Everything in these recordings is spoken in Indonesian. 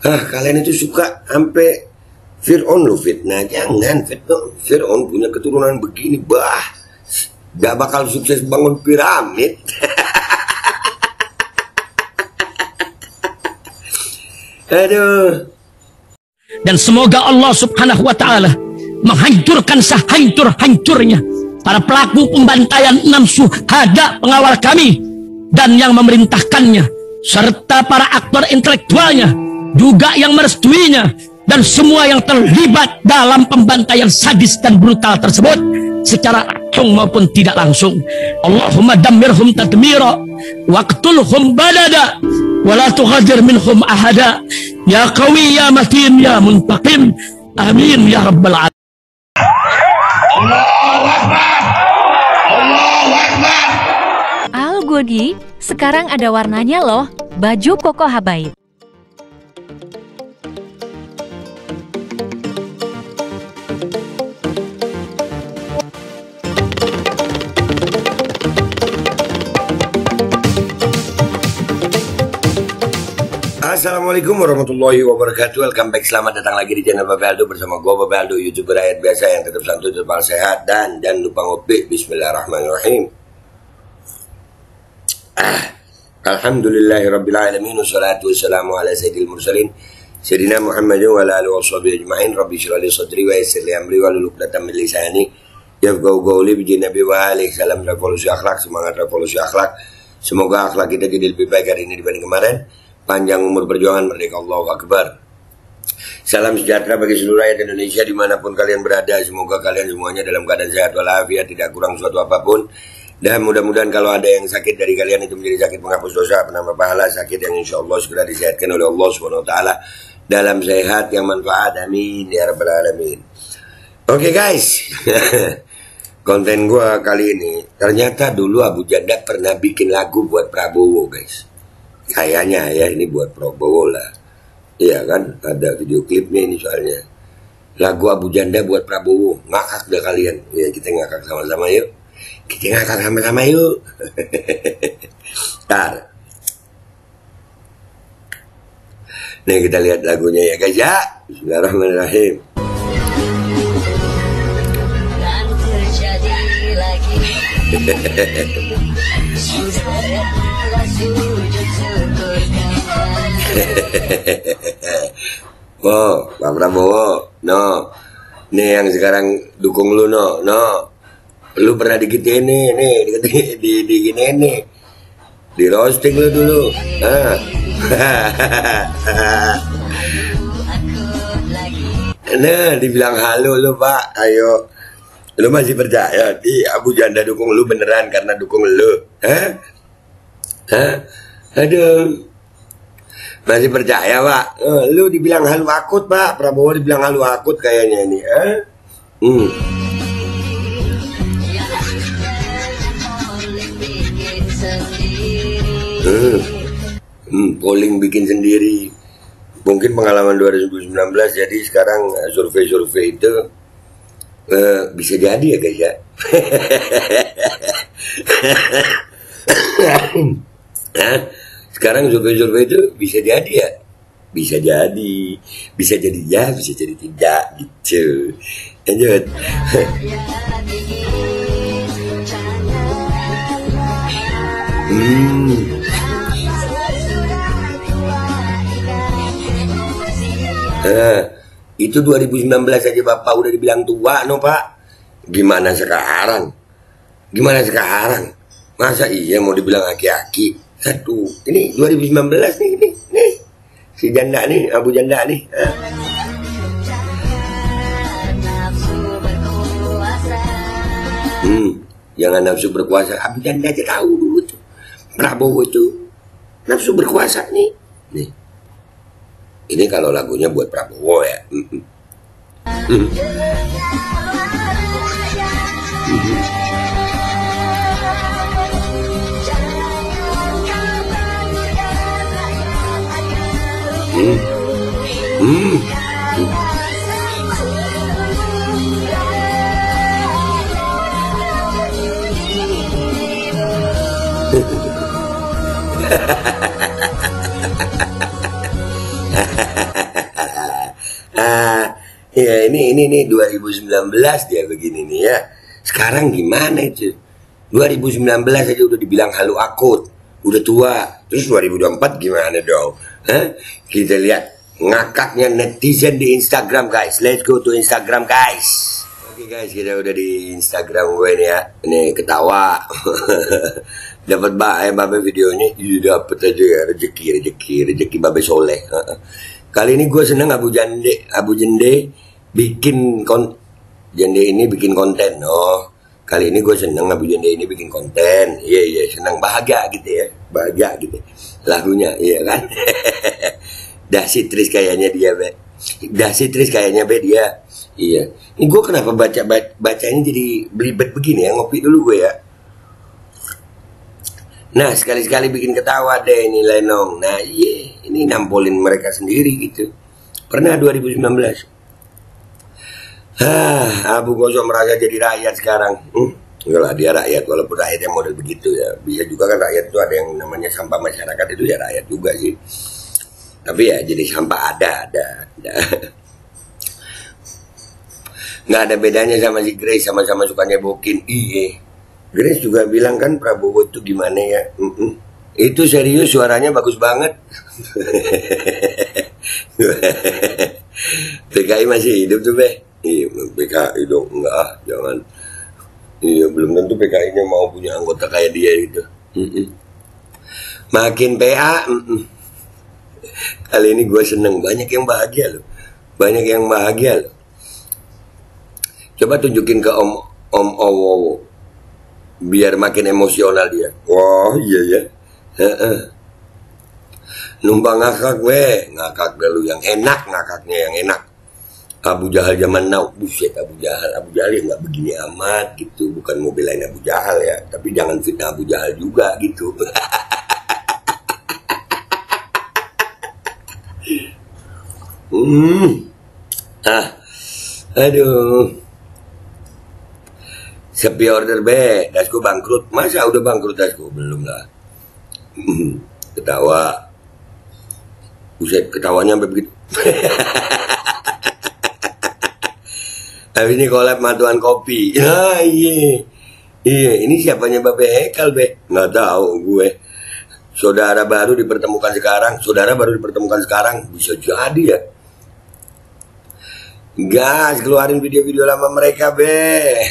Kalian itu suka sampai Fir'aun lo fitnah. Jangan, Fir'aun punya keturunan begini, gak bakal sukses bangun piramid. Aduh. Dan semoga Allah subhanahu wa ta'ala menghancurkan sehancur-hancurnya para pelaku pembantaian 6 syuhada pengawal kami dan yang memerintahkannya, serta para aktor intelektualnya juga yang merestuinya, dan semua yang terlibat dalam pembantaian sadis dan brutal tersebut secara langsung maupun tidak langsung. Allahumma dammirhum tadmira waqtulhum badada wala tughadir minhum ahada ya qawi ya matin ya muntaqim amin ya rabbal alamin. Allahu Akbar, Allahu Akbar. Al Godi, sekarang ada warnanya loh, baju koko habaib. Assalamualaikum warahmatullahi wabarakatuh. Welcome back, selamat datang lagi di channel Bapak Aldo bersama gue Bapak Aldo, YouTuber rakyat biasa yang tetap santuy, tetap sehat, dan jangan lupa ngopi. Bismillahirrahmanirrahim. Alhamdulillahirabbil alamin, wassalatu wassalamu ala sayyidil mursalin sayyidina Muhammadin wa ala alihi washabihi ajmain. Rabbi shrah li sadri wa yassir li amri wahlul 'uqdatam min lisani yafqahu qawli. Bi Nabi wa alihi salam revolusi akhlak, semangat revolusi akhlak. Semoga akhlak kita jadi lebih baik hari ini dibanding kemarin. Panjang umur perjuangan, merdeka, Allahu Akbar. Salam sejahtera bagi seluruh rakyat Indonesia dimanapun kalian berada. Semoga kalian semuanya dalam keadaan sehat walafiat, tidak kurang suatu apapun. Dan mudah-mudahan kalau ada yang sakit dari kalian itu menjadi sakit penghapus dosa, penambah pahala, sakit yang insya Allah segera disehatkan oleh Allah SWT dalam sehat yang manfaat. Amin ya rabbal alamin. Oke guys, konten gua kali ini, ternyata dulu Abu Janda pernah bikin lagu buat Prabowo guys. Kayaknya ya ini buat Prabowo lah. Iya kan, ada video klipnya ini soalnya. Lagu Abu Janda buat Prabowo. Ngakak dah kalian. Ya kita ngakak sama-sama yuk. Kita ngakak sama-sama yuk. Ntar. Nih kita lihat lagunya ya guys ya. Bismillahirrahmanirrahim. Dan terjadi lagi. Oh, Pak Prabowo, no, nih yang sekarang dukung lu, no, lu pernah digituin nih, di gini nih, di roasting lu dulu, nah, dibilang halo lu Pak, ayo, lu masih percaya di Abu Janda dukung lu beneran karena dukung lu, aduh. Masih percaya Pak? Lu dibilang halu akut Pak, Prabowo dibilang halu akut kayaknya ini. Polling bikin sendiri. Mungkin pengalaman 2019, jadi sekarang survei-survei itu bisa jadi ya guys ya. Sekarang survei-survei itu bisa jadi ya, bisa jadi ya, bisa jadi tidak gitu. Lanjut. Itu 2019 aja Bapak udah dibilang tua no Pak. Gimana sekarang? Masa iya mau dibilang aki-aki? Aduh, ini 2019 nih, si Janda nih, Abu Janda nih. Jangan nafsu berkuasa. Abu Janda aja tahu dulu tuh. Prabowo itu nafsu berkuasa nih. Ini kalau lagunya buat Prabowo ya. Ya ini 2019 dia begini nih ya. Sekarang gimana itu? 2019 aja udah dibilang halu akut, udah tua. Terus 2024 gimana dong? Hah? Kita lihat ngakaknya netizen di Instagram guys. Let's go to Instagram guys. Oke guys, kita udah di Instagram gue nih ya. Ini ketawa. Dapat babe videonya. Iya dapet aja ya, rezeki babe soleh. Kali ini gue seneng Abu Jende bikin Jende ini bikin konten. Oh, kali ini gue seneng Abu Jende ini bikin konten. Iya, senang, bahagia gitu ya. Bahagia gitu. Lagunya, iya kan? Dasitris kayaknya dia, be. Dasitris kayaknya, be, dia. Iya. Ini gue kenapa bacanya jadi belibet begini ya? Ngopi dulu gue ya. Nah, sekali-sekali bikin ketawa deh ini Lenong. Nah, iya, ini nampolin mereka sendiri gitu. Pernah 2019. Abu Gosok merasa jadi rakyat sekarang. Enggak lah, dia rakyat, walaupun rakyat yang model begitu ya. Bisa juga kan rakyat itu ada yang namanya sampah masyarakat, itu ya rakyat juga sih. Tapi ya jadi sampah ada. Nggak ada bedanya sama si Grace, sama-sama sukanya bokin. Iya, Grace juga bilang kan Prabowo itu gimana ya. Itu serius, suaranya bagus banget. PKI masih hidup tuh, be. Iya, PKI dong, enggak, jangan. Iya, belum tentu PKI-nya mau punya anggota kayak dia gitu. Makin PA. Kali ini gue seneng, banyak yang bahagia loh. Coba tunjukin ke Om Owo, biar makin emosional dia. Wah, iya ya. Numpang ngakak lu yang enak, ngakaknya yang enak. Abu Jahal zaman now, buset Abu Jahal ya nggak begini amat gitu, bukan mau belain Abu Jahal ya, tapi jangan fitnah Abu Jahal juga gitu. Aduh, sepi order be, Dasko bangkrut, masa udah bangkrut Dasko? Belum lah. Ketawa, buset ketawanya sampai begitu. Habis ini collab Matuan Kopi. Ah iya, ini siapanya Babe Hekal be? Nggak tahu gue. Saudara baru dipertemukan sekarang, bisa jadi ya. Gas, keluarin video-video lama mereka be.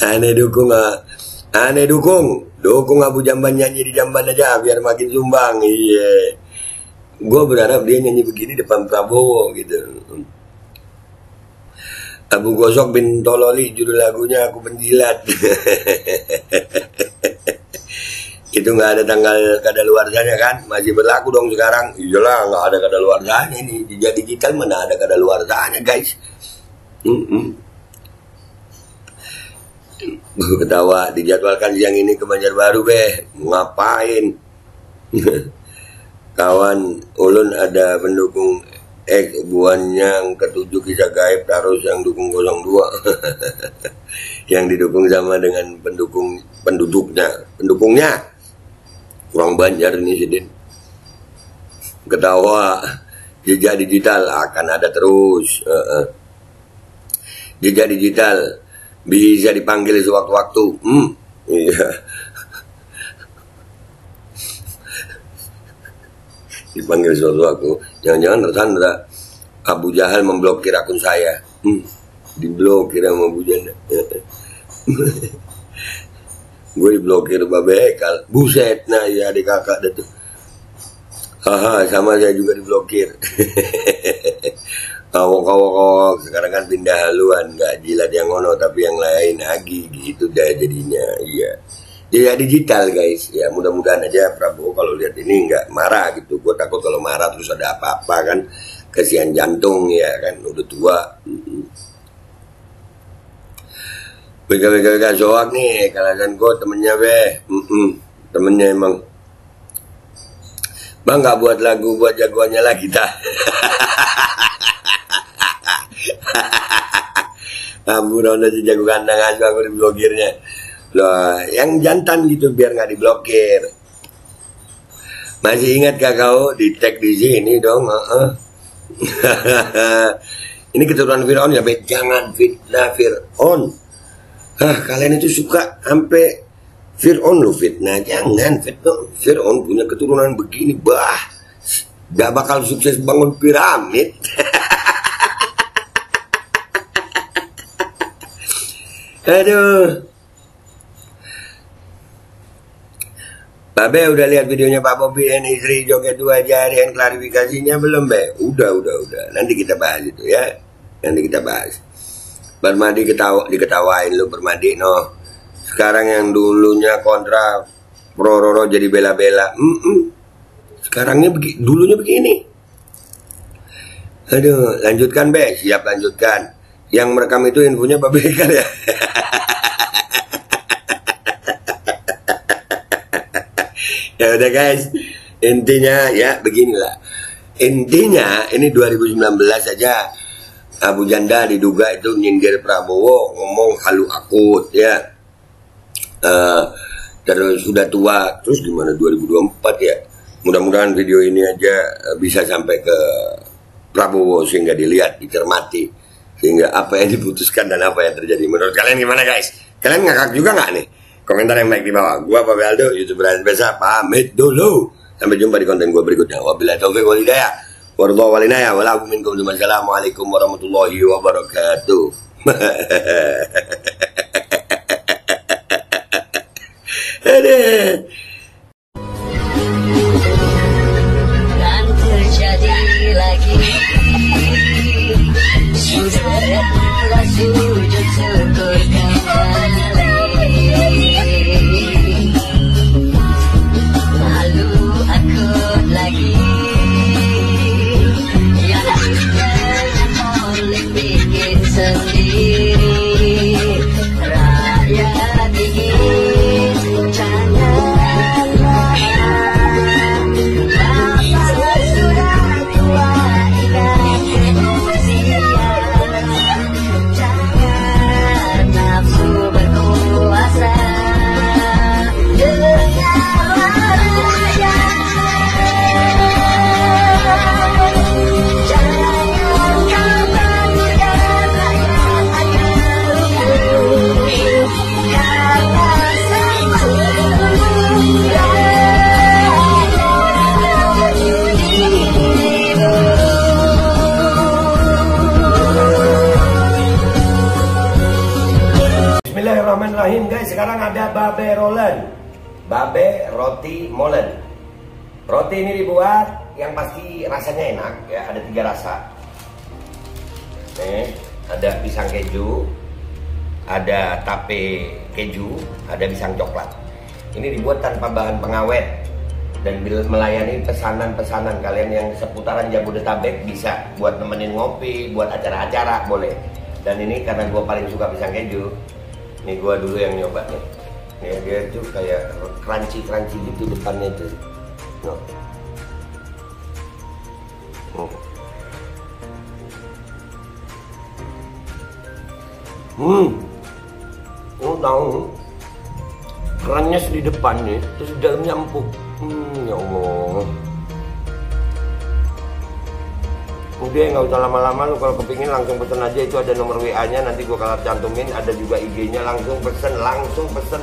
Aneh dukung Abu Jamban nyanyi di Jamban aja biar makin sumbang. Iya. Gue berharap dia nyanyi begini depan Prabowo gitu. Abu Gosok bin Tololi, judul lagunya Aku Penjilat. Itu nggak ada tanggal kadaluarsanya kan? Masih berlaku dong sekarang? Iyalah, nggak ada kadaluarsanya ini. Di digital mana ada kadaluarsanya guys? Ketawa, dijadwalkan siang ini ke Banjarbaru be. Ngapain? Kawan ulun ada pendukung buan yang ketujuh kisah gaib terus yang dukung 02. Yang didukung sama dengan pendukungnya kurang Banjar ini Sidin. Ketawa, jejak digital akan ada terus. Jejak digital bisa dipanggil sewaktu-waktu. Iya. Dipanggil sewaktu-waktu. Jangan-jangan tersandra Abu Jahal memblokir akun saya. Diblokir sama Abu Jahal. Gue diblokir Babe Hekal. Buset, nah ya adik kakak dah tuh. Haha, sama saya juga diblokir. Kawok sekarang kan pindah haluan, nggak jilat yang ngono tapi yang lain lagi gitu dah jadinya. Iya. Ya digital guys, ya mudah-mudahan aja Prabowo kalau lihat ini nggak marah gitu. Gue takut kalau marah terus ada apa-apa kan, kasihan jantung ya kan, udah tua. Bega soak nih, kalangan gue temennya be, temennya emang. Bang nggak buat lagu buat jagoannya lah kita. Ampun, udah jago kandang aja aku diblokirnya. Loh, yang jantan gitu biar nggak diblokir. Masih ingatkah kau di tag di sini dong? Ini keturunan Fir'aun ya, jangan fitnah Fir'aun. Kalian itu suka sampai Fir'aun lo fitnah, jangan fitnah. Fir'aun punya keturunan begini, gak bakal sukses bangun piramid. Aduh. Babe udah lihat videonya Pak Bobi dan istri joget 2 jari, klarifikasinya belum, Be? Udah. Nanti kita bahas itu ya. Nanti kita bahas. Permadi diketawain lu Permadi, no. Sekarang yang dulunya kontra pro Roro jadi bela-bela. Sekarangnya dulunya begini. Aduh, lanjutkan, Be. Siap, lanjutkan. Yang merekam itu infonya Babe kan ya. Ya udah guys, intinya ya beginilah. Intinya ini 2019 saja Abu Janda diduga itu nyindir Prabowo, ngomong halu akut ya. Terus sudah tua, terus gimana 2024 ya. Mudah-mudahan video ini aja bisa sampai ke Prabowo sehingga dilihat, dicermati, sehingga apa yang diputuskan dan apa yang terjadi. Menurut kalian gimana guys? Kalian ngakak juga nggak nih? Komentar yang baik di bawah. Gua Babe Aldo, YouTuber biasa, pamit dulu. Sampai jumpa di konten gua berikutnya. Wabillahi taufiq wal hidayah. Warahmatullahi wabarakatuh. Walakum minkum. Wassalamualaikum warahmatullahi wabarakatuh. Dan terjadi lagi. Sudah sujud syukur kembali. Lalu akut lagi. Yang oleh bikin sendiri. Rakyat ingin janganlah. Bangsa sudah tua ingat usia. Jangan nafsu berkuasa. Bismillahirrahmanirrahim guys, sekarang ada Babe Rolen, Babe Roti Molen. Roti ini dibuat yang pasti rasanya enak ya, ada 3 rasa. Nih, ada pisang keju, ada tape keju, ada pisang coklat. Ini dibuat tanpa bahan pengawet dan melayani pesanan-pesanan kalian yang seputaran Jabodetabek, bisa buat nemenin ngopi, buat acara-acara boleh. Dan ini karena gue paling suka pisang keju, ini gue dulu yang nyoba nih. Nih dia tuh kayak crunchy gitu depannya itu. No. Tahu kerannya di depannya, terus di dalamnya empuk. Ya Allah. Udah nggak usah lama-lama, lu kalau kepingin langsung pesen aja, itu ada nomor WA-nya, nanti gua kalau cantumin, ada juga IG-nya, langsung pesen,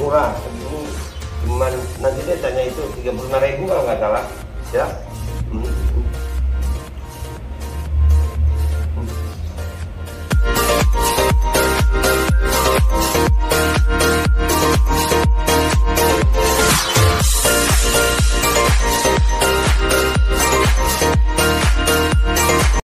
murah. Cuman nanti dia tanya itu 35.000 kalau nggak salah ya.